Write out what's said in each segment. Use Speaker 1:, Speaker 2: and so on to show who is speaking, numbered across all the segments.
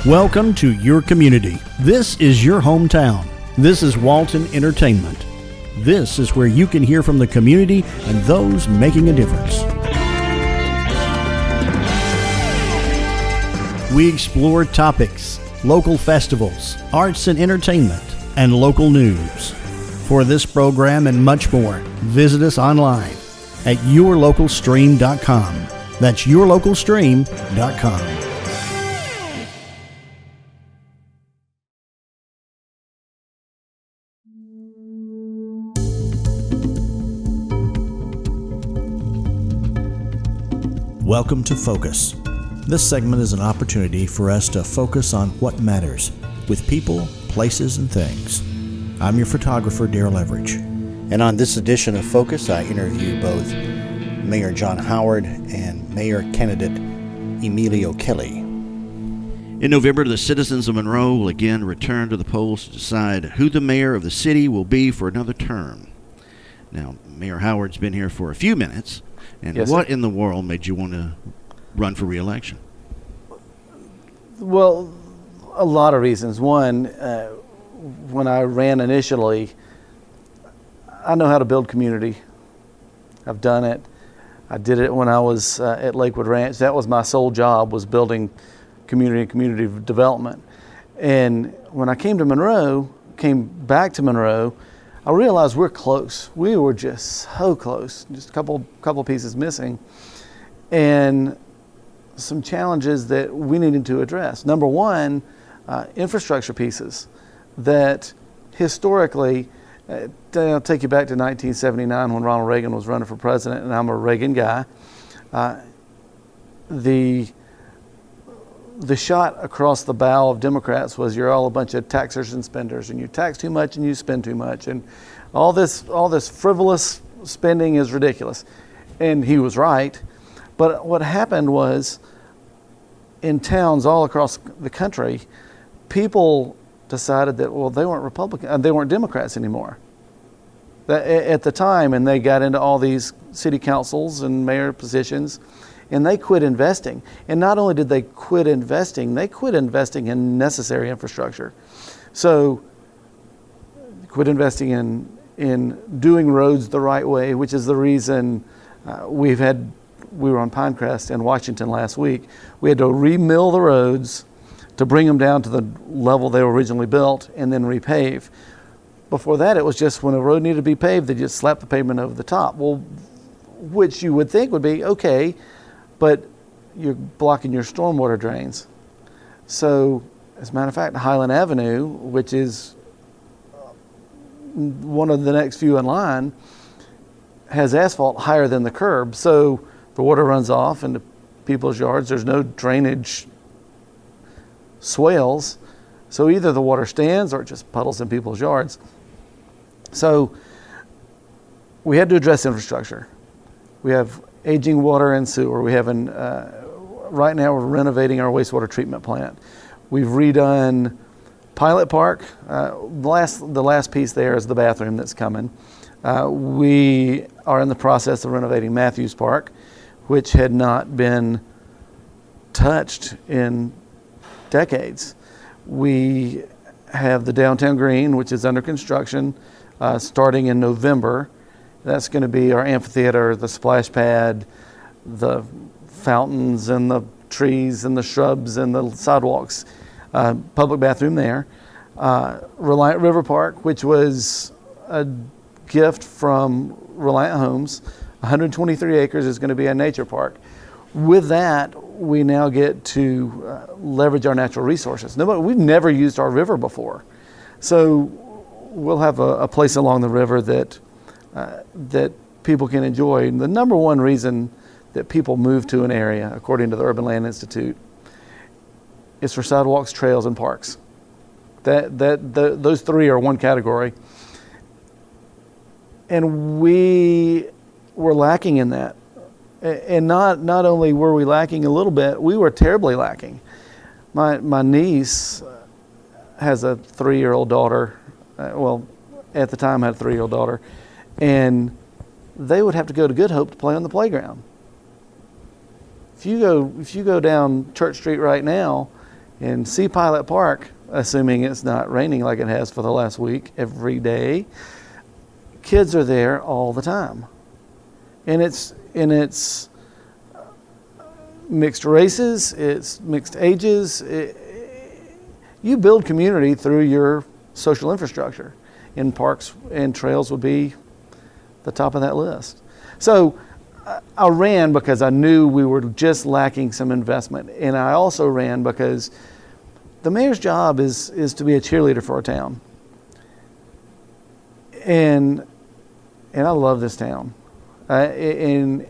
Speaker 1: Welcome to your community. This is your hometown. This is Walton Entertainment. This is where you can hear from the community and those making a difference. We explore topics, local festivals, arts and entertainment, and local news. For this program and much more, visit us online at yourlocalstream.com. That's yourlocalstream.com. Welcome to Focus. This segment is an opportunity for us to focus on what matters with people, places, and things. I'm your photographer, Darrell Everidge. And on this edition of Focus, I interview both Mayor John Howard and Mayor candidate Emilio Kelly. In November, the citizens of Monroe will again return to the polls to decide who the mayor of the city will be for another term. Now, Mayor Howard's been here for a few minutes. And yes, what in the world made you want to run for re-election?
Speaker 2: Well, a lot of reasons. One, when I ran initially, I know how to build community. I've done it. I did it when I was at Lakewood Ranch. That was my sole job, was building community and community development. And when I came back to Monroe, I realized we're close. We were just so close, just a couple pieces missing, and some challenges that we needed to address. Number one, infrastructure pieces that historically, I'll take you back to 1979 when Ronald Reagan was running for president, and I'm a Reagan guy. The shot across the bow of Democrats was, you're all a bunch of taxers and spenders, and you tax too much and you spend too much, and all this frivolous spending is ridiculous. And he was right. But what happened was, in towns all across the country, people decided that, well, they weren't Republican, they weren't Democrats anymore. At the time, and they got into all these city councils and mayor positions, and they quit investing. And not only did they quit investing in necessary infrastructure. So, quit investing in doing roads the right way, which is the reason we were on Pinecrest in Washington last week. We had to remill the roads to bring them down to the level they were originally built and then repave. Before that, it was just when a road needed to be paved, they just slapped the pavement over the top. Well, which you would think would be okay, but you're blocking your stormwater drains. So, as a matter of fact, Highland Avenue, which is one of the next few in line, has asphalt higher than the curb. So the water runs off into people's yards. There's no drainage swales. So either the water stands or it just puddles in people's yards. So we had to address infrastructure. We have aging water and sewer. We have right now we're renovating our wastewater treatment plant. We've redone Pilot Park. The last piece there is the bathroom that's coming. We are in the process of renovating Matthews Park, which had not been touched in decades. We have the Downtown Green, which is under construction, starting in November. That's going to be our amphitheater, the splash pad, the fountains and the trees and the shrubs and the sidewalks, public bathroom there. Reliant River Park, which was a gift from Reliant Homes, 123 acres, is going to be a nature park. With that, we now get to leverage our natural resources. We've never used our river before. So we'll have a place along the river that people can enjoy. And the number one reason that people move to an area, according to the Urban Land Institute, is for sidewalks, trails, and parks. Those three are one category. And we were lacking in that. And not only were we lacking a little bit, we were terribly lacking. My niece has a 3-year-old daughter. At the time I had a 3-year-old daughter. And they would have to go to Good Hope to play on the playground. If you go down Church Street right now, In Sea Pilot Park, assuming it's not raining like it has for the last week, every day, kids are there all the time. And it's mixed races, it's mixed ages. You build community through your social infrastructure, and parks and trails would be the top of that list. So I ran because I knew we were just lacking some investment, and I also ran because the mayor's job is to be a cheerleader for our town. And I love this town, and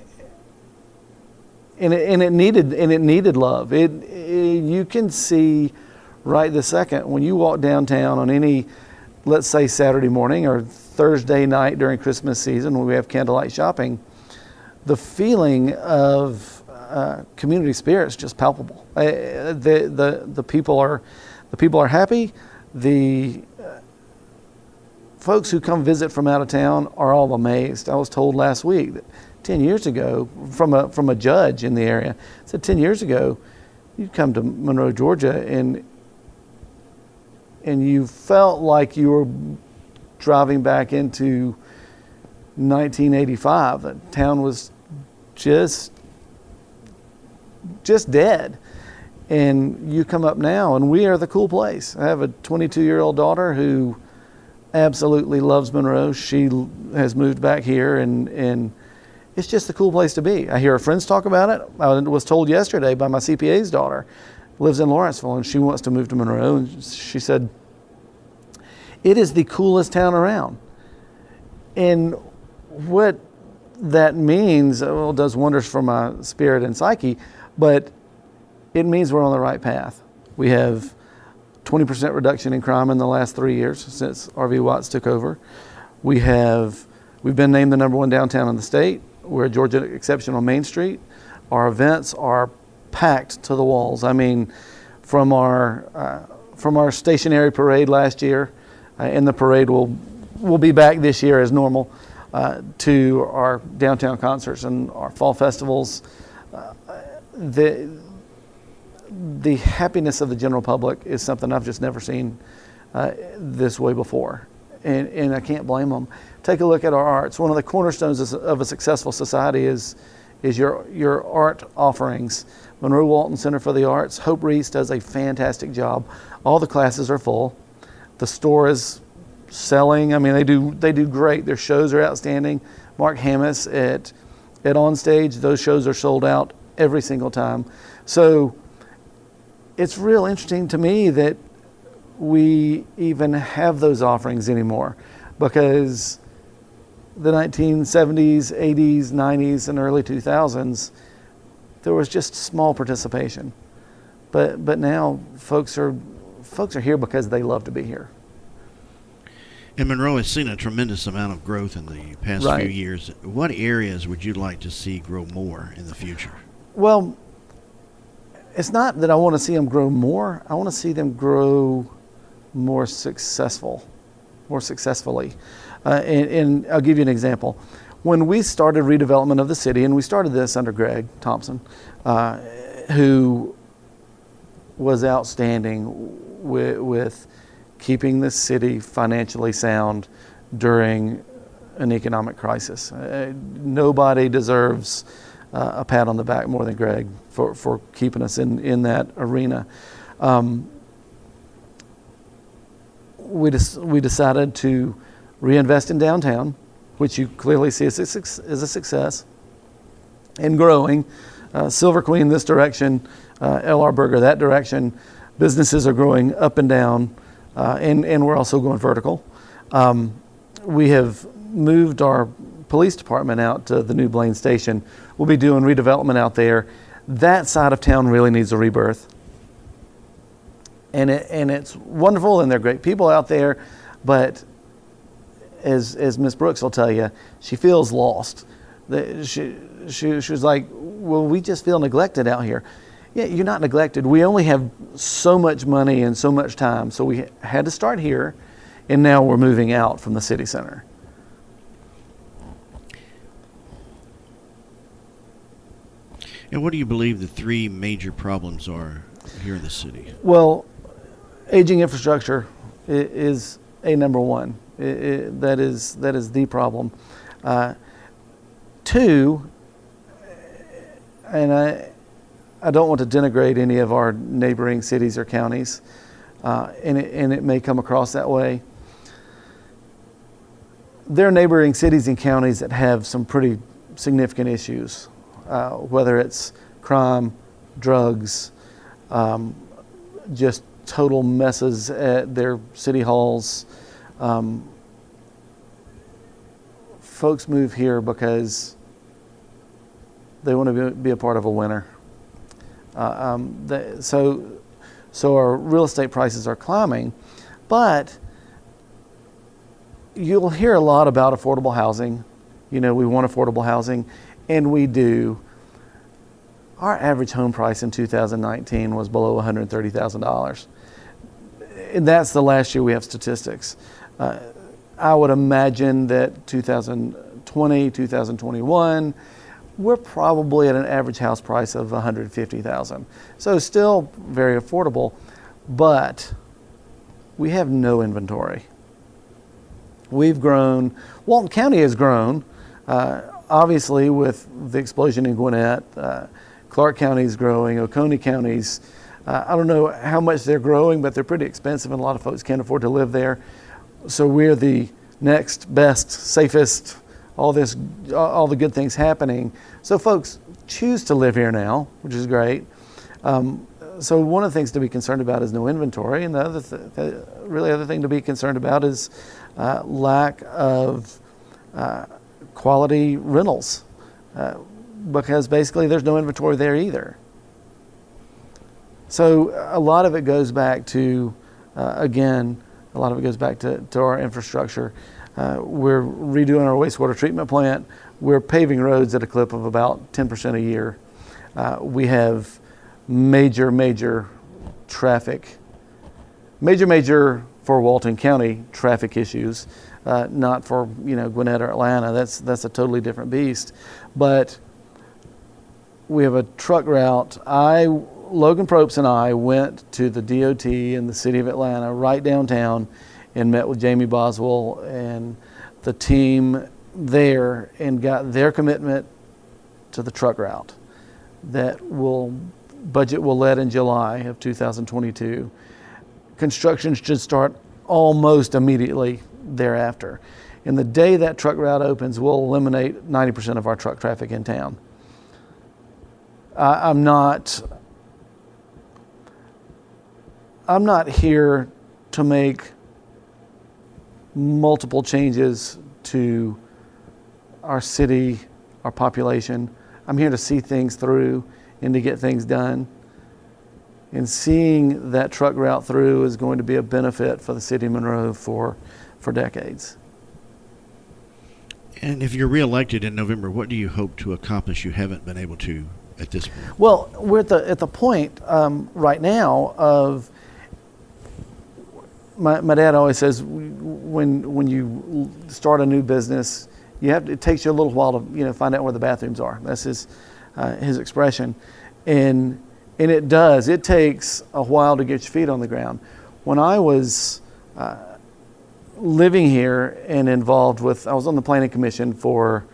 Speaker 2: it needed love. You can see right this second when you walk downtown on any, let's say, Saturday morning or Thursday night during Christmas season when we have candlelight shopping, the feeling of community spirit is just palpable. The people are happy. The folks who come visit from out of town are all amazed. I was told last week that 10 years ago, from a judge in the area, said 10 years ago, you'd come to Monroe, Georgia, and you felt like you were driving back into 1985. The town was just dead. And you come up now, and we are the cool place. I have a 22-year-old daughter who absolutely loves Monroe. She has moved back here, and it's just a cool place to be. I hear her friends talk about it. I was told yesterday by my CPA's daughter, lives in Lawrenceville, and she wants to move to Monroe. And she said, it is the coolest town around. And what that means, well, does wonders for my spirit and psyche, but it means we're on the right path. We have 20% reduction in crime in the last 3 years since RV Watts took over. We've been named the #1 downtown in the state. We're a Georgia exception on Main Street. Our events are packed to the walls. I mean, from our stationary parade last year, and the parade will be back this year as normal, to our downtown concerts and our fall festivals. The happiness of the general public is something I've just never seen this way before, and I can't blame them. Take a look at our arts. One of the cornerstones of a successful society is your art offerings. Monroe Walton Center for the Arts, Hope Reese does a fantastic job. All the classes are full. The store is selling. I mean, they do great. Their shows are outstanding. Mark Hammis at Onstage, those shows are sold out every single time. So it's real interesting to me that we even have those offerings anymore, because the 1970s, 80s, 90s, and early 2000s, there was just small participation. But now folks are here because they love to be here.
Speaker 1: And Monroe has seen a tremendous amount of growth in the past few years. What areas would you like to see grow more in the future? Well,
Speaker 2: it's not that I want to see them grow more. I want to see them grow more successfully. And I'll give you an example. When we started redevelopment of the city, and we started this under Greg Thompson, who was outstanding with keeping the city financially sound during an economic crisis. Nobody deserves a pat on the back more than Greg for keeping us in that arena. We decided to reinvest in downtown, which you clearly see as a success, and growing. Silver Queen this direction, L.R. Berger that direction. Businesses are growing up and down, and we're also going vertical. We have moved our police department out to the new Blaine Station. We'll be doing redevelopment out there. That side of town really needs a rebirth. And it's wonderful, and they're great people out there, but as Miss Brooks will tell you, she feels lost. She was like, well, we just feel neglected out here. Yeah, you're not neglected. We only have so much money and so much time, so we had to start here, and now we're moving out from the city center.
Speaker 1: And what do you believe the three major problems are here in the city?
Speaker 2: Well, aging infrastructure is a number one. That is the problem. Two, and I don't want to denigrate any of our neighboring cities or counties, and it may come across that way. There are neighboring cities and counties that have some pretty significant issues, whether it's crime, drugs, just total messes at their city halls. Folks move here because they want to be a part of a winner. So our real estate prices are climbing, but you'll hear a lot about affordable housing. We want affordable housing, and we do. Our average home price in 2019 was below $130,000. And that's the last year we have statistics. I would imagine that 2020, 2021, we're probably at an average house price of $150,000. So still very affordable, but we have no inventory. We've grown, Walton County has grown, obviously with the explosion in Gwinnett. Clark County's growing, Oconee County's, I don't know how much they're growing, but they're pretty expensive and a lot of folks can't afford to live there. So we're the next best, safest, all the good things happening. So folks choose to live here now, which is great. So one of the things to be concerned about is no inventory, and the other thing to be concerned about is lack of quality rentals, because basically there's no inventory there either. So a lot of it goes back to, our infrastructure. We're redoing our wastewater treatment plant. We're paving roads at a clip of about 10% a year. We have major traffic, major for Walton County traffic issues, not for Gwinnett or Atlanta. That's a totally different beast. But we have a truck route. Logan Probst and I went to the DOT in the city of Atlanta, right downtown, and met with Jamie Boswell and the team there and got their commitment to the truck route that budget will let in July of 2022. Construction should start almost immediately thereafter. And the day that truck route opens, we'll eliminate 90% of our truck traffic in town. I'm not here to make multiple changes to our city, our population. I'm here to see things through and to get things done. And seeing that truck route through is going to be a benefit for the city of Monroe for decades.
Speaker 1: And if you're reelected in November, what do you hope to accomplish you haven't been able to at this point?
Speaker 2: Well, we're at the point right now of, my dad always says, when you start a new business, it takes you a little while to find out where the bathrooms are. That's his expression, and it does. It takes a while to get your feet on the ground. When I was living here and involved I was on the planning commission for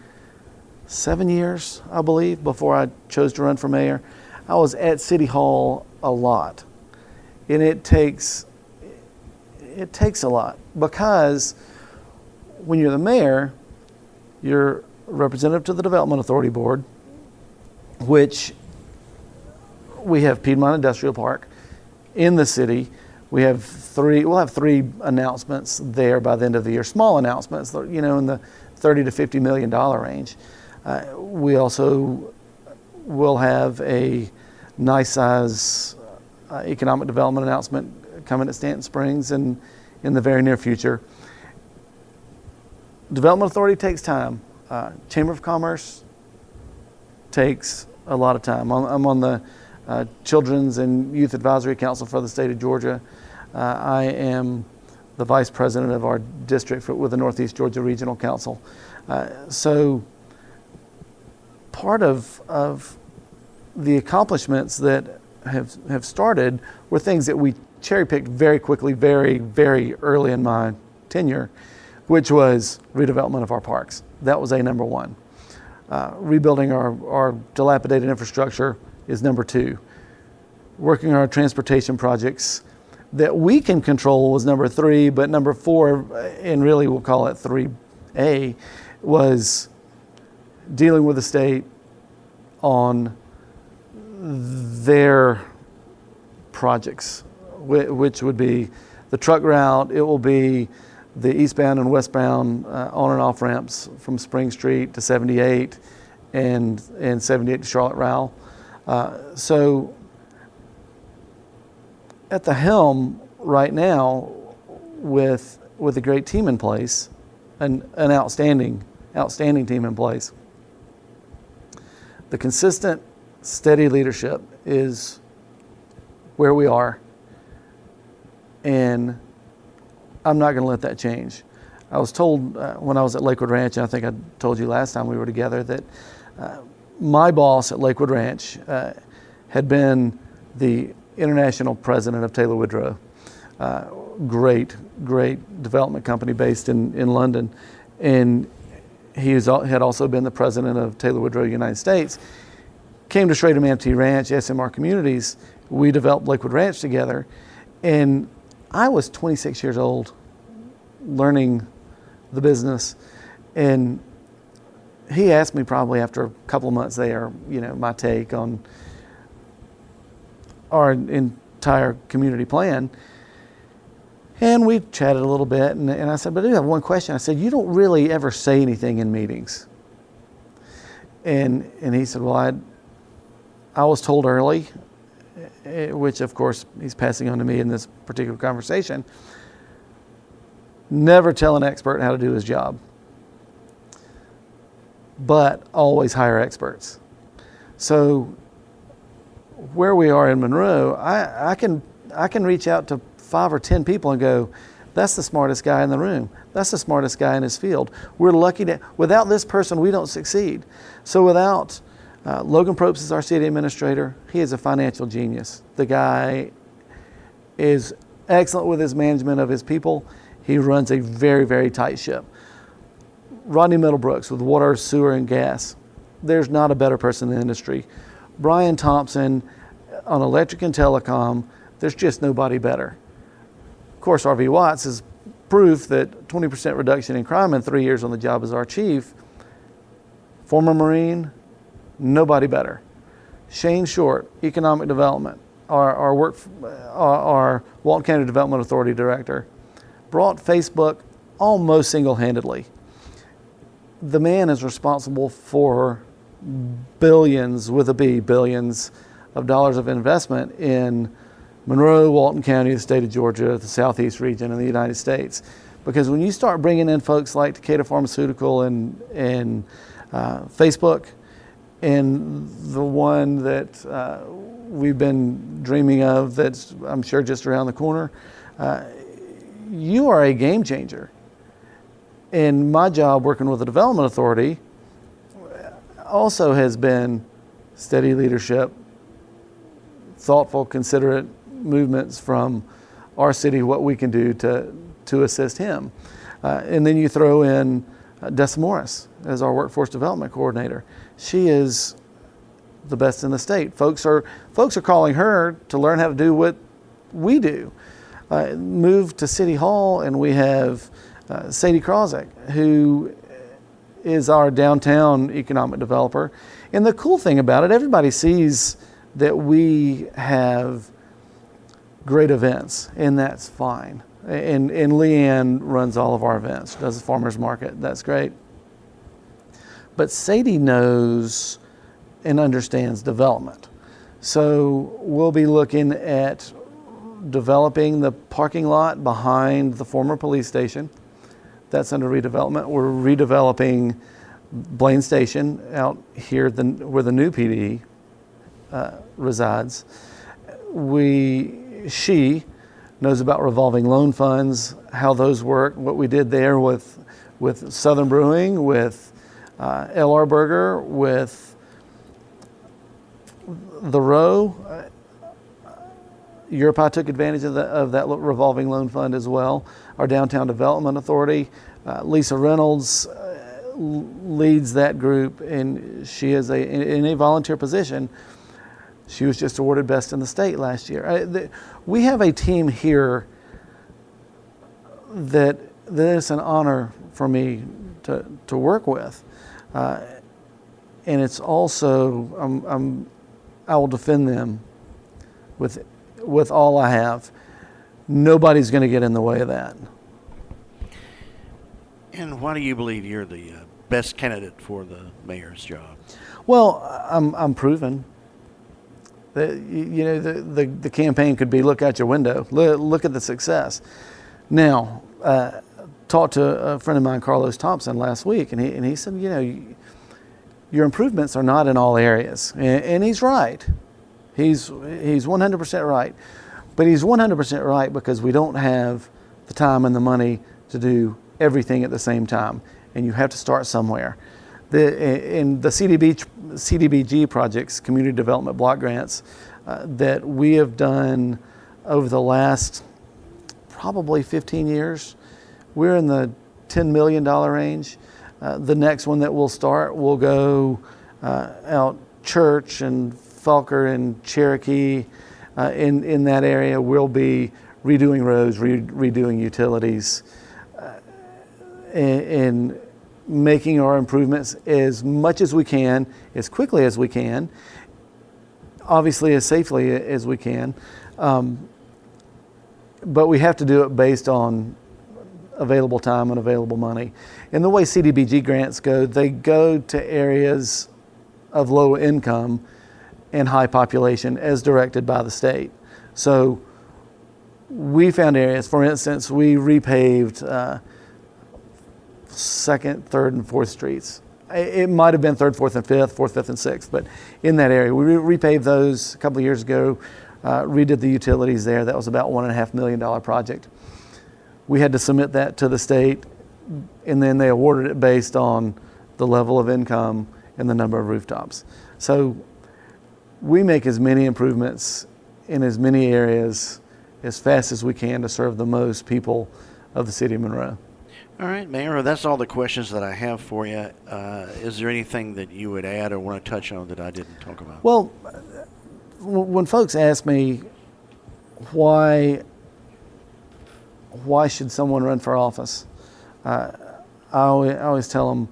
Speaker 2: 7 years, I believe, before I chose to run for mayor. I was at City Hall a lot, and it takes a lot, because when you're the mayor, you're representative to the Development Authority Board, which we have Piedmont Industrial Park in the city. We'll have three announcements there by the end of the year, small announcements, in the $30 to $50 million range. We also will have a nice size economic development announcement coming at Stanton Springs in the very near future. Development Authority takes time. Chamber of Commerce takes a lot of time. I'm on the Children's and Youth Advisory Council for the state of Georgia. I am the vice president of our district with the Northeast Georgia Regional Council. So part of the accomplishments that have started were things that we cherry picked very quickly, very, very early in my tenure, which was redevelopment of our parks. That was number one. Rebuilding our dilapidated infrastructure is number two. Working on our transportation projects that we can control was number three, but number four, and really we'll call it 3A, was dealing with the state on their projects, which would be the truck route. It will be the eastbound and westbound on and off ramps from Spring Street to 78 and 78 to Charlotte Rowell. So at the helm right now with a great team in place, an outstanding team in place. The consistent, steady leadership is where we are, and I'm not going to let that change. I was told when I was at Lakewood Ranch, and I think I told you last time we were together, that my boss at Lakewood Ranch had been the international president of Taylor Woodrow, great development company based in London, and he had also been the president of Taylor Woodrow United States. Came to Schrader Manatee Ranch, SMR Communities. We developed Lakewood Ranch together, and I was 26 years old, learning the business, and he asked me probably after a couple of months there, my take on our entire community plan. And we chatted a little bit, and I said, but I do have one question. I said, you don't really ever say anything in meetings. And he said, well, I was told early, which of course he's passing on to me in this particular conversation, never tell an expert how to do his job, but always hire experts. So where we are in Monroe, I can reach out to 5 or 10 people and go, that's the smartest guy in the room. That's the smartest guy in his field. We're lucky that without this person, we don't succeed. So without Logan Probst is our city administrator. He is a financial genius. The guy is excellent with his management of his people. He runs a very, very tight ship. Rodney Middlebrooks with water, sewer, and gas. There's not a better person in the industry. Brian Thompson on electric and telecom. There's just nobody better. Of course, R.V. Watts is proof that 20% reduction in crime in 3 years on the job as our chief. Former Marine, nobody better. Shane Short, economic development, our Walton County Development Authority director, brought Facebook almost single-handedly. The man is responsible for billions, with a B, billions of dollars of investment in Monroe, Walton County, the state of Georgia, the Southeast region, and the United States. Because when you start bringing in folks like Takeda Pharmaceutical and Facebook, and the one that we've been dreaming of that's, I'm sure, just around the corner, you are a game changer. And my job working with the Development Authority also has been steady leadership, thoughtful, considerate movements from our city, what we can do to assist him. And then you throw in Dessa Morris as our workforce development coordinator. She is the best in the state. Folks are calling her to learn how to do what we do. Moved to City Hall, and we have Sadie Krozek, who is our downtown economic developer. And the cool thing about it, everybody sees that we have great events, and that's fine. And Leanne runs all of our events, does the farmers market, that's great. But Sadie knows and understands development. So we'll be looking at developing the parking lot behind the former police station. That's under redevelopment. We're redeveloping Blaine Station out here where the new PD resides. She knows about revolving loan funds, how those work, what we did there with Southern Brewing, with L.R. Burger, with The Row. Europe took advantage of that revolving loan fund as well. Our Downtown Development Authority, Lisa Reynolds leads that group, and she is in a volunteer position. She was just awarded best in the state last year. We have a team here that is an honor for me to work with, and it's also I will defend them with all I have. Nobody's going to get in the way of that.
Speaker 1: And why do you believe you're the best candidate for the mayor's job?
Speaker 2: Well, I'm proven. The campaign could be look out your window, look at the success. Now, talked to a friend of mine, Carlos Thompson, last week, and he said, your improvements are not in all areas, and he's right. He's 100% right, but he's 100% right because we don't have the time and the money to do everything at the same time, and you have to start somewhere. In the CDBG projects, community development block grants, that we have done over the last probably 15 years, we're in the $10 million range. The next one that we'll start will go out Church and Falker and Cherokee. In that area, we'll be redoing roads, redoing utilities, and making our improvements as much as we can, as quickly as we can, obviously as safely as we can. But we have to do it based on available time and available money. And the way CDBG grants go, they go to areas of low income and high population as directed by the state. So we found areas, for instance, we repaved 2nd, 3rd, and 4th streets. It might have been 3rd, 4th, and 5th, 4th, 5th, and 6th, but in that area. We repaved those a couple of years ago, redid the utilities there. That was about $1.5 million project. We had to submit that to the state, and then they awarded it based on the level of income and the number of rooftops. So we make as many improvements in as many areas as fast as we can to serve the most people of the city of Monroe.
Speaker 1: All right, Mayor, that's all the questions that I have for you. Is there anything that you would add or want to touch on that I didn't talk about?
Speaker 2: Well, when folks ask me why should someone run for office, I always tell them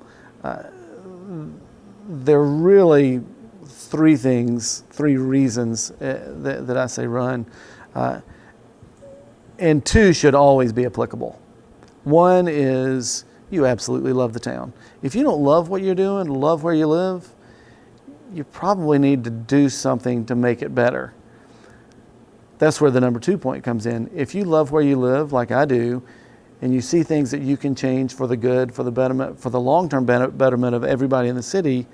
Speaker 2: there are really three reasons that I say run, and two should always be applicable. One is you absolutely love the town. If you don't love what you're doing, love where you live, you probably need to do something to make it better. That's where the number 2 point comes in. If you love where you live, like I do, and you see things that you can change for the good, for the betterment, for the long-term betterment of everybody in the city,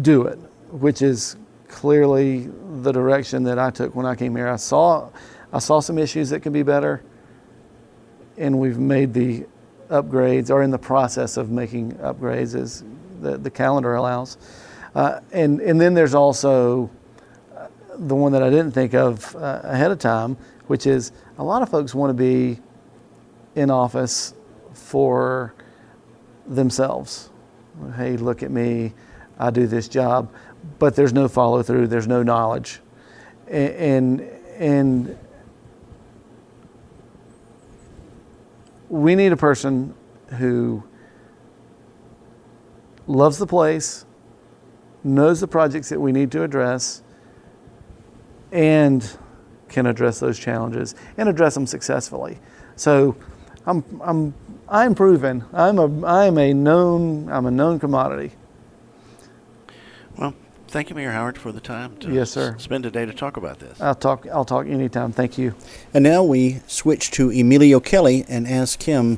Speaker 2: do it, which is clearly the direction that I took when I came here. I saw some issues that could be better, and we've made the upgrades, or in the process of making upgrades as the calendar allows. And then there's also the one that I didn't think of ahead of time, which is a lot of folks want to be in office for themselves. Hey, look at me, I do this job, but there's no follow through, there's no knowledge. And we need a person who loves the place, knows the projects that we need to address, and can address those challenges and address them successfully. So I'm proven. I'm a known commodity.
Speaker 1: Well, thank you, Mayor Howard, for the time to
Speaker 2: yes, sir.
Speaker 1: Spend today to talk about this.
Speaker 2: I'll talk anytime. Thank you.
Speaker 1: And now we switch to Emilio Kelly and ask him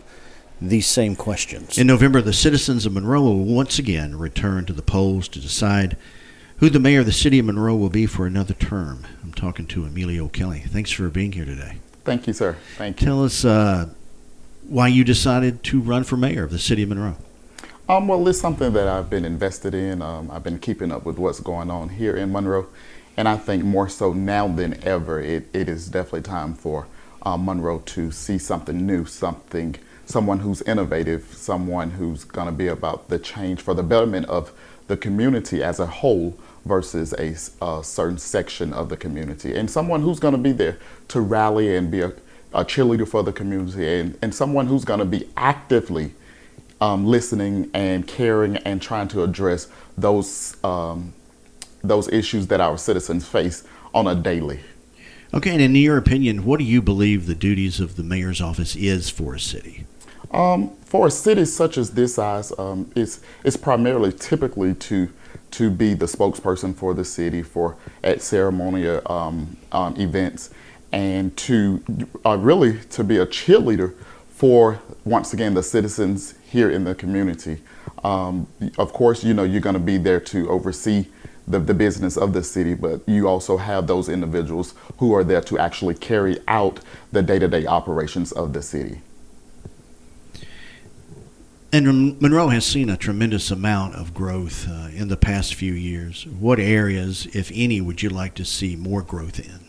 Speaker 1: these same questions. In November, the citizens of Monroe will once again return to the polls to decide who the mayor of the city of Monroe will be for another term. I'm talking to Emilio Kelly. Thanks for being here today.
Speaker 3: Thank you, sir. Thank you.
Speaker 1: Tell us why you decided to run for mayor of the city of Monroe.
Speaker 3: Well, it's something that I've been invested in. I've been keeping up with what's going on here in Monroe. And I think more so now than ever, it is definitely time for Monroe to see something new, someone who's innovative, someone who's going to be about the change for the betterment of the community as a whole versus a certain section of the community, and someone who's going to be there to rally and be a cheerleader for the community, and someone who's going to be actively listening and caring and trying to address those issues that our citizens face on a daily.
Speaker 1: Okay, and in your opinion, what do you believe the duties of the mayor's office is for a city?
Speaker 3: For a city such as this size, it's primarily typically to be the spokesperson for the city at ceremonial events, and to really to be a cheerleader for, once again, the citizens here in the community. Of course, you're going to be there to oversee the business of the city, but you also have those individuals who are there to actually carry out the day-to-day operations of the city.
Speaker 1: And Monroe has seen a tremendous amount of growth in the past few years. What areas, if any, would you like to see more growth in?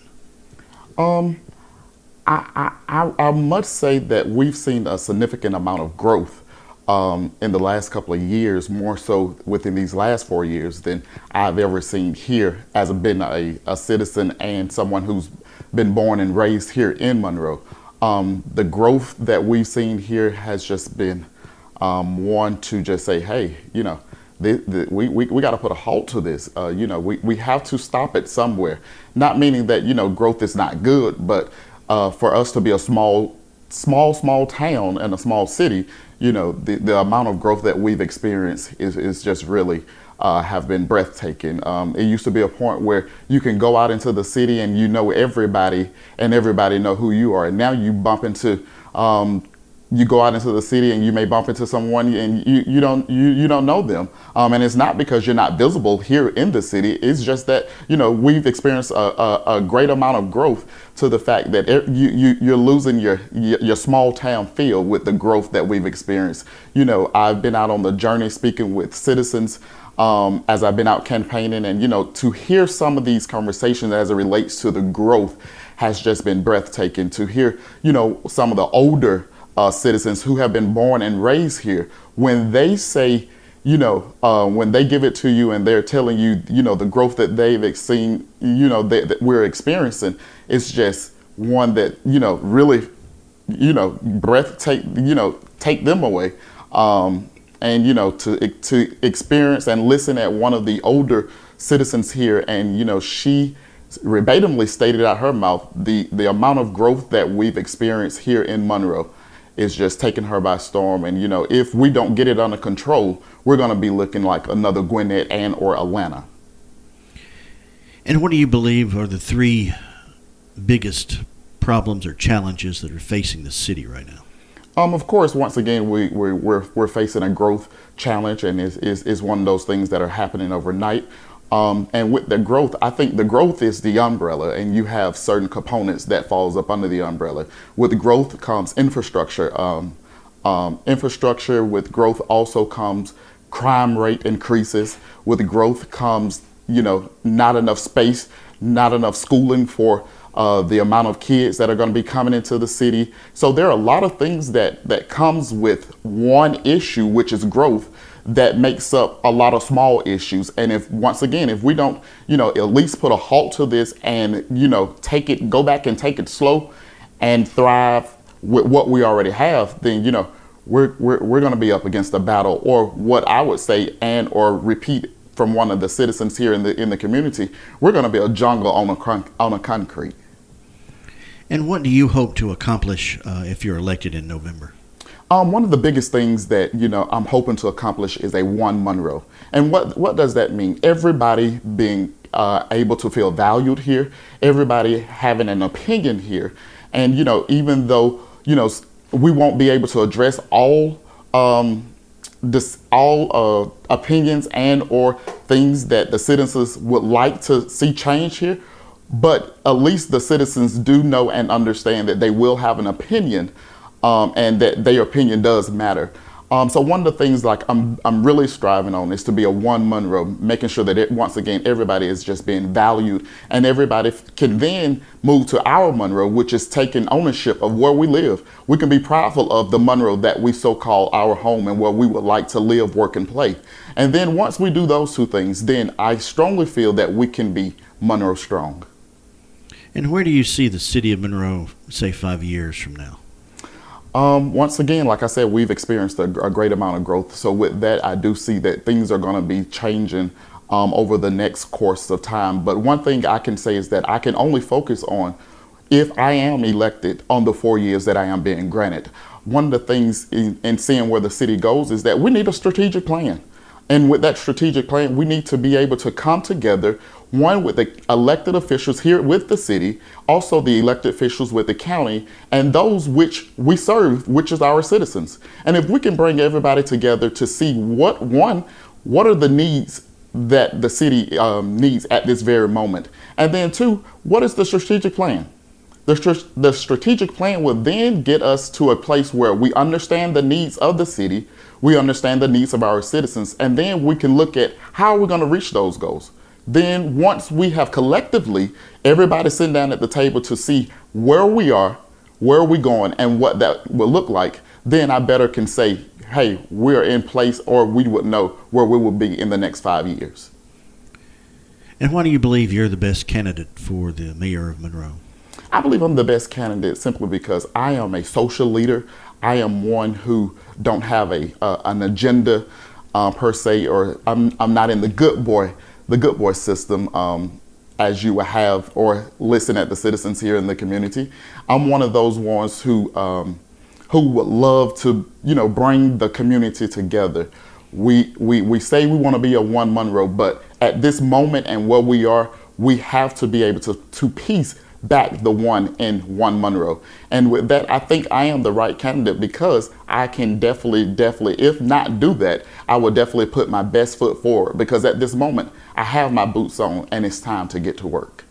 Speaker 3: I must say that we've seen a significant amount of growth in the last couple of years, more so within these last 4 years than I've ever seen here as being a citizen and someone who's been born and raised here in Monroe. The growth that we've seen here has just been one to just say, hey, we got to put a halt to this. We have to stop it somewhere. Not meaning that, growth is not good, but for us to be a small town and a small city, the amount of growth that we've experienced is just really have been breathtaking. It used to be a point where you can go out into the city and everybody and everybody know who you are. And now you bump into you go out into the city and you may bump into someone and you don't know them, and it's not because you're not visible here in the city. It's just that we've experienced a great amount of growth to the fact that you're losing your small town feel with the growth that we've experienced. I've been out on the journey speaking with citizens as I've been out campaigning, and to hear some of these conversations as it relates to the growth has just been breathtaking. To hear some of the older citizens who have been born and raised here, when they say, when they give it to you and they're telling you, the growth that they've seen, that we're experiencing, it's just one that, really, take them away. And, to experience and listen at one of the older citizens here, and, she verbatimly stated out her mouth, the amount of growth that we've experienced here in Monroe is just taking her by storm. And, if we don't get it under control, we're going to be looking like another Gwinnett and or Atlanta.
Speaker 1: And what do you believe are the three biggest problems or challenges that are facing the city right now?
Speaker 3: Of course, once again, we're facing a growth challenge, and is one of those things that are happening overnight. And with the growth, I think the growth is the umbrella, and you have certain components that falls up under the umbrella. With growth comes infrastructure. Infrastructure with growth also comes crime rate increases. With growth comes, not enough space, not enough schooling for the amount of kids that are going to be coming into the city. So there are a lot of things that comes with one issue, which is growth, that makes up a lot of small issues. And if we don't, at least put a halt to this and, go back and take it slow and thrive with what we already have, then, we're going to be up against a battle, or what I would say, and or repeat from one of the citizens here in the community, we're going to be a jungle on a concrete.
Speaker 1: And what do you hope to accomplish if you're elected in November?
Speaker 3: One of the biggest things that, I'm hoping to accomplish is a one Monroe. And what does that mean? Everybody being able to feel valued here, everybody having an opinion here. And, even though, we won't be able to address all opinions and or things that the citizens would like to see change here, but at least the citizens do know and understand that they will have an opinion, and that their opinion does matter. So one of the things like I'm really striving on is to be a one Monroe, making sure that once again everybody is just being valued, and everybody can then move to our Monroe, which is taking ownership of where we live. We can be proudful of the Monroe that we so call our home and where we would like to live, work, and play. And then once we do those two things, then I strongly feel that we can be Monroe strong.
Speaker 1: And where do you see the city of Monroe, say, 5 years from now?
Speaker 3: Once again, like I said, we've experienced a great amount of growth. So with that, I do see that things are going to be changing over the next course of time. But one thing I can say is that I can only focus on if I am elected on the 4 years that I am being granted. One of the things in seeing where the city goes is that we need a strategic plan. And with that strategic plan, we need to be able to come together, one with the elected officials here with the city, also the elected officials with the county, and those which we serve, which is our citizens. And if we can bring everybody together to see what are the needs that the city needs at this very moment, and then two, what is the strategic plan? The strategic plan will then get us to a place where we understand the needs of the city, we understand the needs of our citizens, and then we can look at how we're going to reach those goals. Then once we have collectively, everybody sitting down at the table to see where we are, where we're going, and what that will look like, then I better can say, hey, we're in place, or we would know where we will be in the next 5 years.
Speaker 1: And why do you believe you're the best candidate for the mayor of Monroe?
Speaker 3: I believe I'm the best candidate simply because I am a social leader. I am one who don't have an agenda per se, or I'm not in the good boy system as you would have or listen at the citizens here in the community. I'm one of those ones who would love to bring the community together. We say we want to be a one Monroe, but at this moment and where we are, we have to be able to piece back the one in one Monroe. And with that, I think I am the right candidate because I can definitely, if not do that, I will definitely put my best foot forward because at this moment, I have my boots on and it's time to get to work.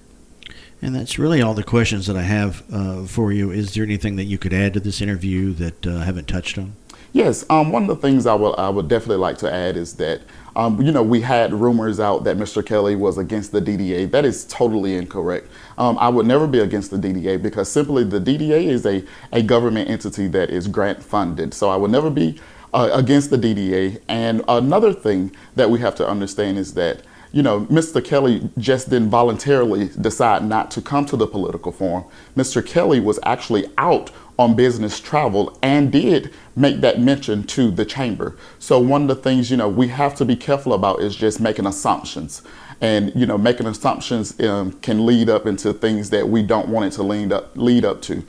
Speaker 1: And that's really all the questions that I have for you. Is there anything that you could add to this interview that I haven't touched on?
Speaker 3: Yes, one of the things I would definitely like to add is that, we had rumors out that Mr. Kelly was against the DDA. That is totally incorrect. I would never be against the DDA because simply the DDA is a government entity that is grant funded. So I would never be against the DDA. And another thing that we have to understand is that Mr. Kelly just didn't voluntarily decide not to come to the political forum. Mr. Kelly was actually out on business travel and did make that mention to the chamber. So one of the things, we have to be careful about is just making assumptions. And, making assumptions can lead up into things that we don't want it to lead up to.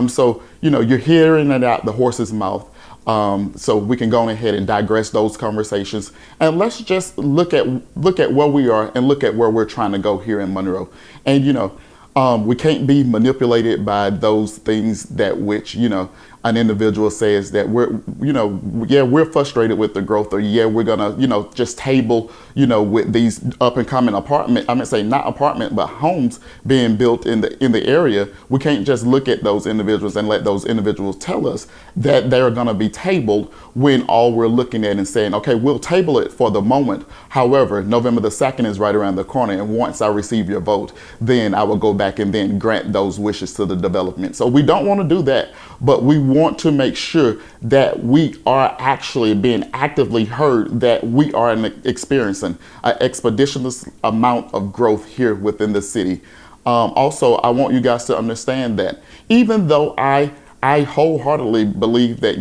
Speaker 3: So, you're hearing it out the horse's mouth. So we can go ahead and digress those conversations, and let's just look at where we are and look at where we're trying to go here in Monroe. And we can't be manipulated by those things that which an individual says that we're frustrated with the growth, or we're gonna just table with these up and coming not apartment but homes being built in the area. We can't just look at those individuals and let those individuals tell us that they're gonna be tabled when all we're looking at and saying, okay, we'll table it for the moment. However, November the 2nd is right around the corner, and once I receive your vote, then I will go back and then grant those wishes to the development. So we don't want to do that, but we want to make sure that we are actually being actively heard, that we are experiencing an expeditious amount of growth here within the city. Also, I want you guys to understand that even though I wholeheartedly believe that,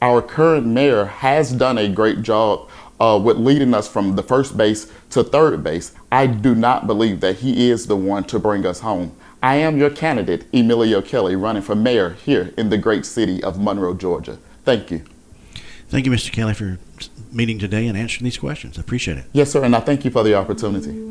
Speaker 3: our current mayor has done a great job with leading us from the first base to third base, I do not believe that he is the one to bring us home. I am your candidate, Emilio Kelly, running for mayor here in the great city of Monroe, Georgia. Thank you.
Speaker 1: Thank you, Mr. Kelly, for meeting today and answering these questions. I appreciate it.
Speaker 3: Yes, sir, and I thank you for the opportunity.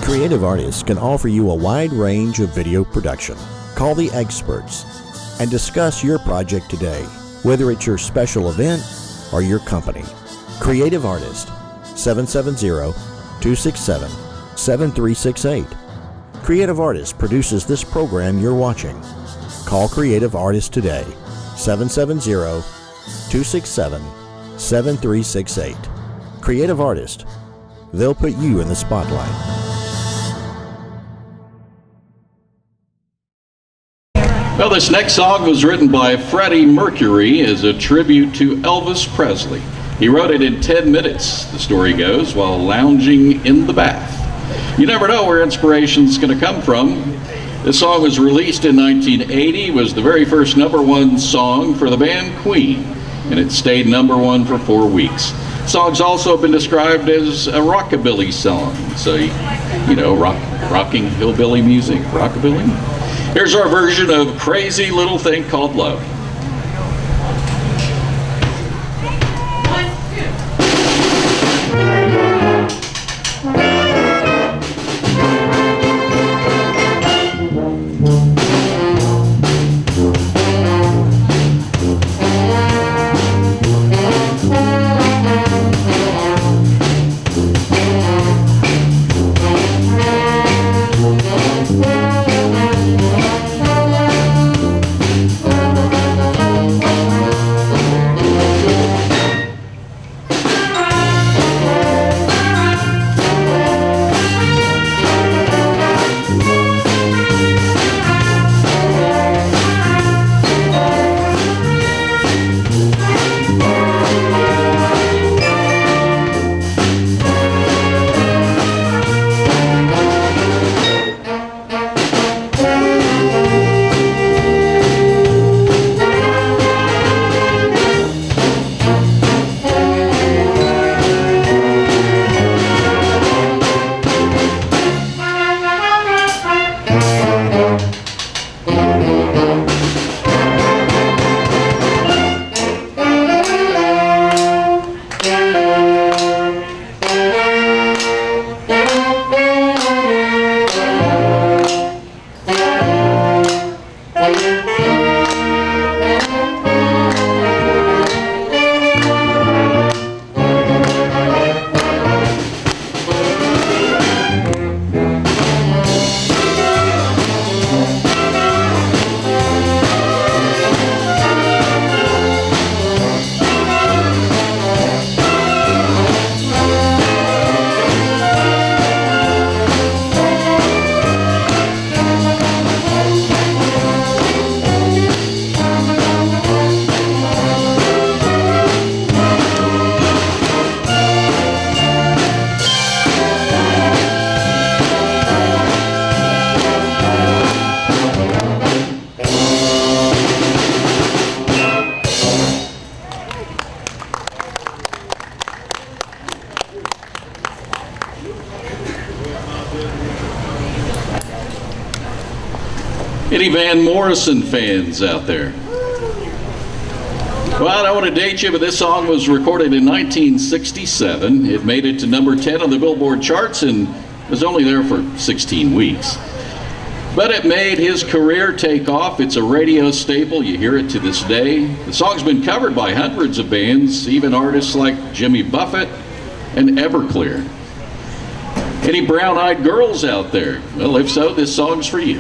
Speaker 1: Creative Artists can offer you a wide range of video production. Call the experts and discuss your project today, whether it's your special event or your company. Creative Artist, 770-267-7368. Creative Artist produces this program you're watching. Call Creative Artist today, 770-267-7368. Creative Artist, they'll put you in the spotlight.
Speaker 4: Well, this next song was written by Freddie Mercury as a tribute to Elvis Presley. He wrote it in 10 minutes, the story goes, while lounging in the bath. You never know where inspiration's going to come from. This song was released in 1980, was the very first #1 song for the band Queen, and it stayed #1 for 4 weeks. The song's also been described as a rockabilly song, so, you know, rocking hillbilly music, rockabilly. Here's our version of Crazy Little Thing Called Love. Any Van Morrison fans out there? Well, I don't want to date you, but this song was recorded in 1967. It made it to #10 on the Billboard charts and was only there for 16 weeks. But it made his career take off. It's a radio staple. You hear it to this day. The song's been covered by hundreds of bands, even artists like Jimmy Buffett and Everclear. Any brown-eyed girls out there? Well, if so, this song's for you.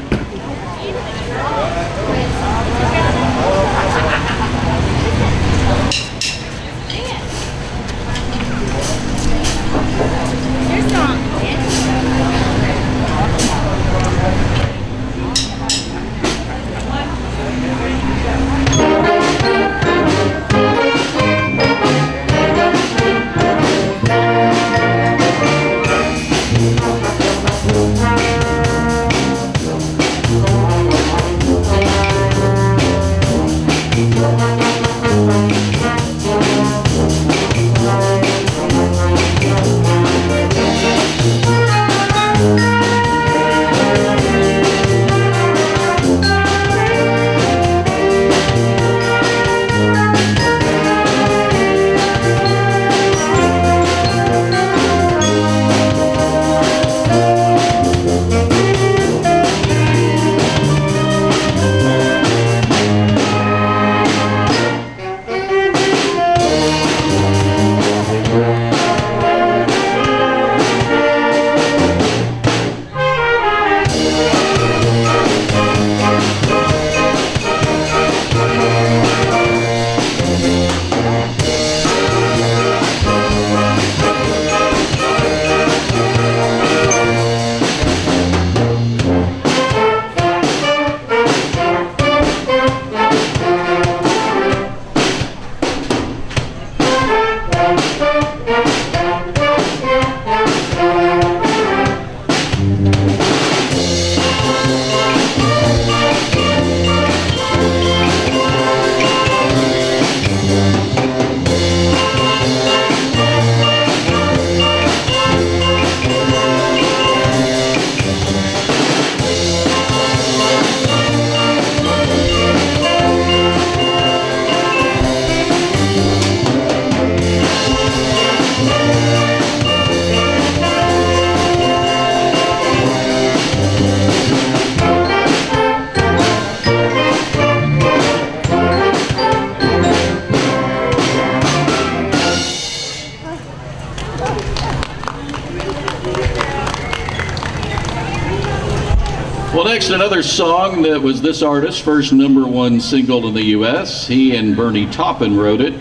Speaker 4: Next, another song that was this artist's first #1 single in the U.S. He and Bernie Taupin wrote it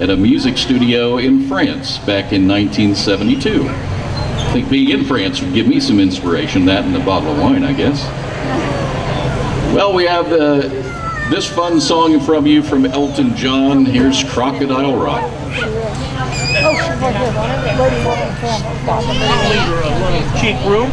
Speaker 4: at a music studio in France back in 1972. I think being in France would give me some inspiration, that and a bottle of wine, I guess. Well, we have this fun song from you from Elton John. Here's Crocodile Rock.
Speaker 5: Cheap room.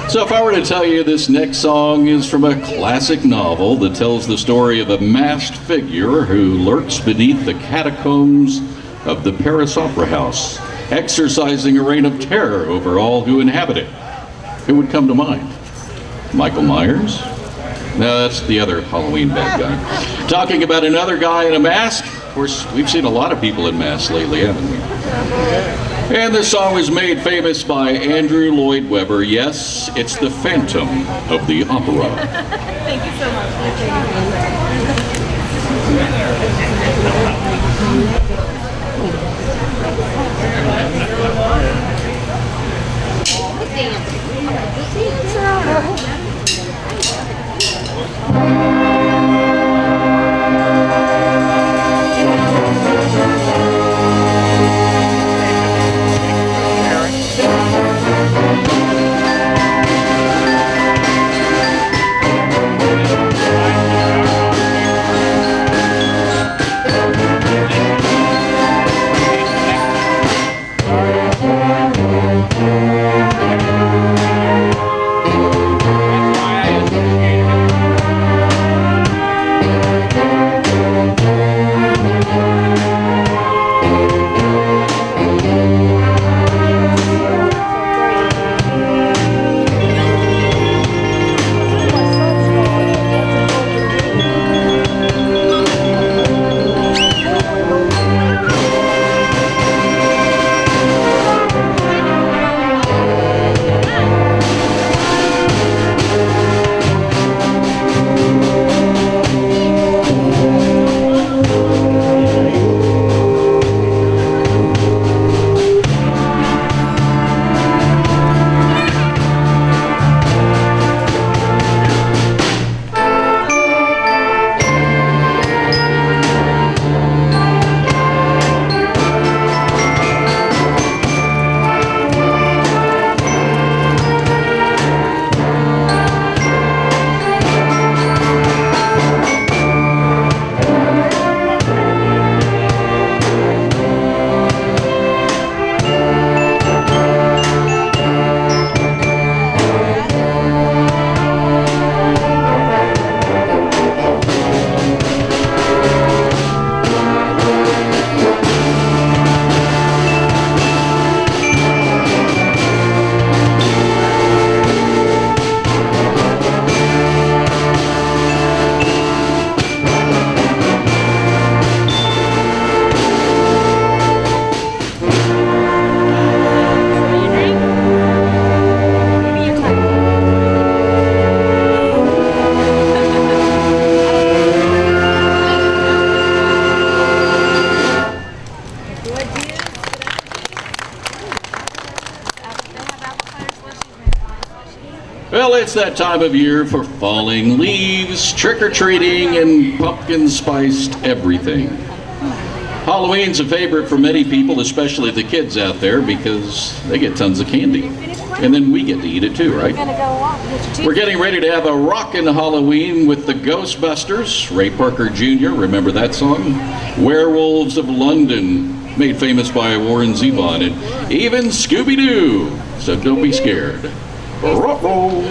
Speaker 4: So if I were to tell you this next song is from a classic novel that tells the story of a masked figure who lurks beneath the catacombs of the Paris Opera House, exercising a reign of terror over all who inhabit it, who would come to mind? Michael Myers? No, that's the other Halloween bad guy. Talking about another guy in a mask. Of course, we've seen a lot of people in masks lately, haven't we? And this song was made famous by Andrew Lloyd Webber. Yes, it's the Phantom of the Opera.
Speaker 6: Thank you so much.
Speaker 4: Well, it's that time of year for falling leaves, trick-or-treating, and pumpkin-spiced everything. Halloween's a favorite for many people, especially the kids out there, because they get tons of candy. And then we get to eat it too, right? We're getting ready to have a rockin' Halloween with the Ghostbusters, Ray Parker Jr., remember that song? Werewolves of London, made famous by Warren Zevon, and even Scooby-Doo, so don't be scared. Ruh-roh.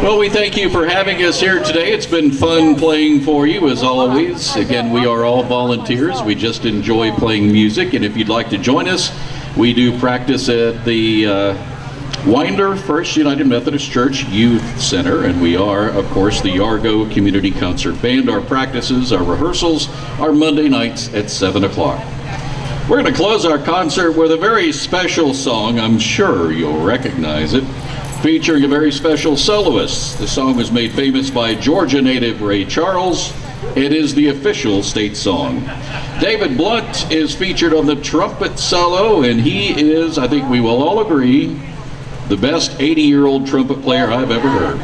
Speaker 4: Well, we thank you for having us here today. It's been fun playing for you, as always. Again, we are all volunteers. We just enjoy playing music, and if you'd like to join us, we do practice at the Winder First United Methodist Church Youth Center, and we are, of course, the Yargo Community Concert Band. Our practices, our rehearsals are Monday nights at 7 o'clock. We're going to close our concert with a very special song. I'm sure you'll recognize it, featuring a very special soloist. The song was made famous by Georgia native Ray Charles. It is the official state song. David Blunt is featured on the trumpet solo, and he is, I think we will all agree, the best 80-year-old trumpet player I've ever heard.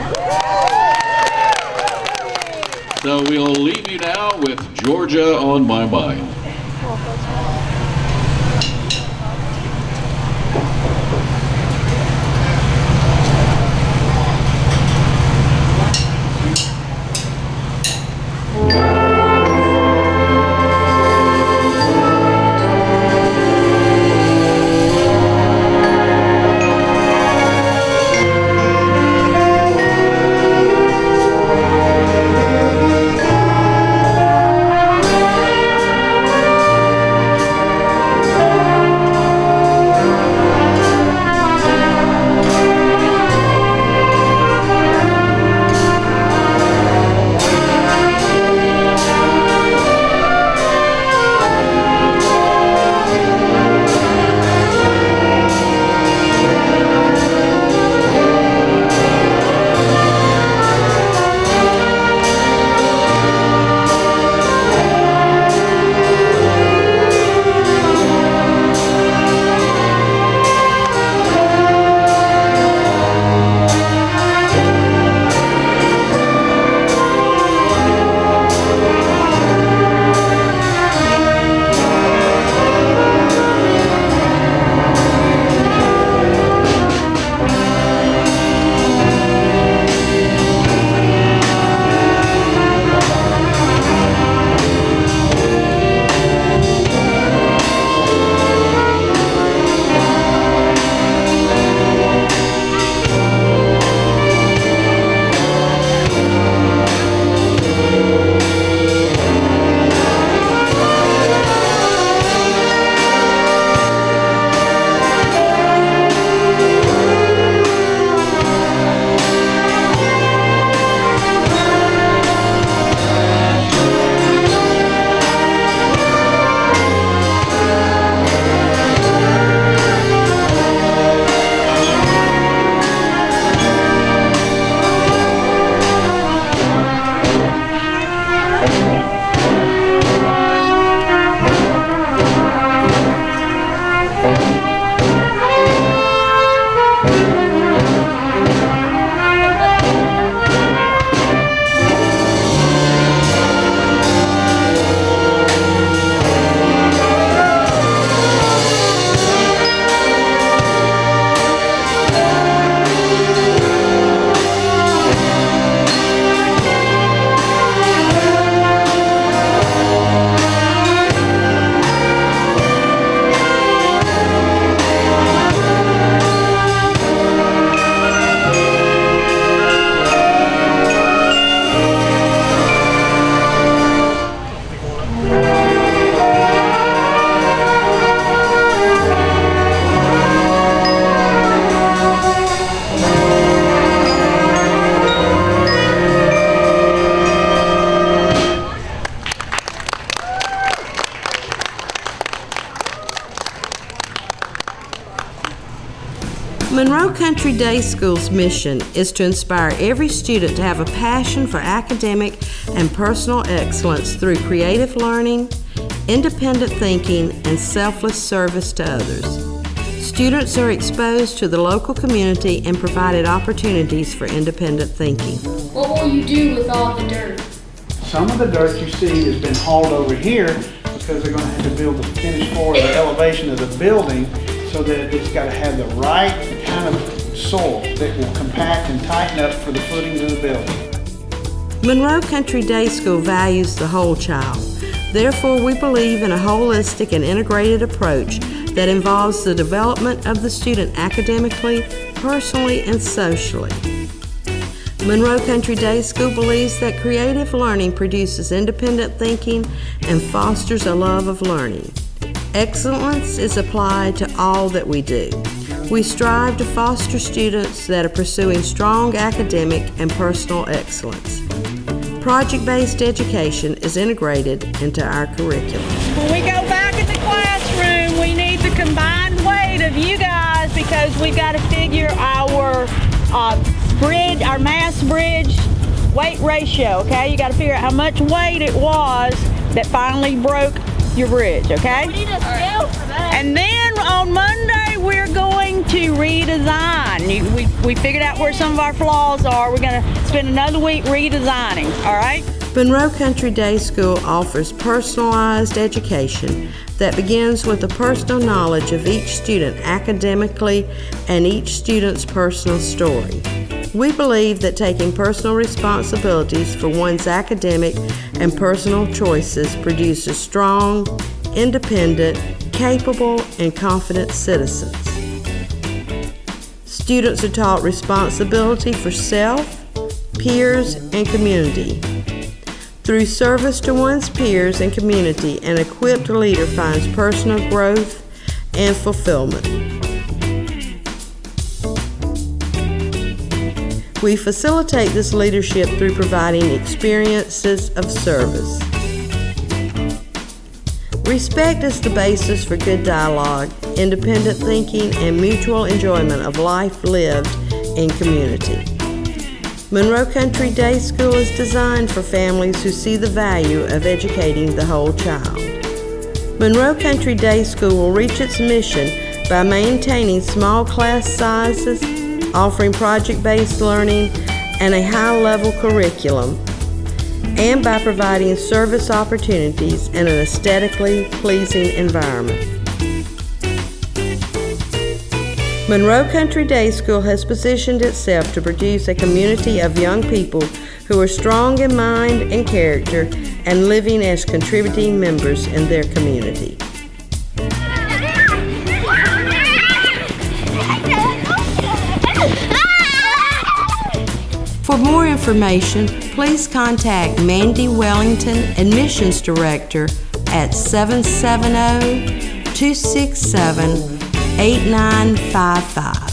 Speaker 4: So we'll leave you now with Georgia on My Mind.
Speaker 7: Monroe Country Day School's mission is to inspire every student to have a passion for academic and personal excellence through creative learning, independent thinking, and selfless service to others. Students are exposed to the local community and provided opportunities for independent thinking.
Speaker 8: What will you do with all the dirt?
Speaker 5: Some of the dirt you see has been hauled over here because they're going to have to build the finished floor, the elevation of the building, so that it's got to have the right kind of soil that will compact and tighten up for the footings of the building.
Speaker 7: Monroe Country Day School values the whole child. Therefore, we believe in a holistic and integrated approach that involves the development of the student academically, personally, and socially. Monroe Country Day School believes that creative learning produces independent thinking and fosters a love of learning. Excellence is applied to all that we do. We strive to foster students that are pursuing strong academic and personal excellence. Project-based education is integrated into our curriculum.
Speaker 6: When we go back in the classroom, we need the combined weight of you guys because we've got to figure our bridge, our mass bridge weight ratio, okay? You got to figure out how much weight it was that finally broke your bridge, okay?
Speaker 8: We need a scale for that.
Speaker 6: And then on Monday, we're going to redesign. We figured out where some of our flaws are. We're going to spend another week redesigning, all right?
Speaker 7: Monroe Country Day School offers personalized education that begins with the personal knowledge of each student academically and each student's personal story. We believe that taking personal responsibilities for one's academic and personal choices produces strong, independent, capable, and confident citizens. Students are taught responsibility for self, peers, and community. Through service to one's peers and community, an equipped leader finds personal growth and fulfillment. We facilitate this leadership through providing experiences of service. Respect is the basis for good dialogue, independent thinking, and mutual enjoyment of life lived in community. Monroe Country Day School is designed for families who see the value of educating the whole child. Monroe Country Day School will reach its mission by maintaining small class sizes, offering project-based learning and a high-level curriculum, and by providing service opportunities in an aesthetically pleasing environment. Monroe Country Day School has positioned itself to produce a community of young people who are strong in mind and character and living as contributing members in their community. For more information, please contact Mandy Wellington, Admissions Director, at 770-267-8955.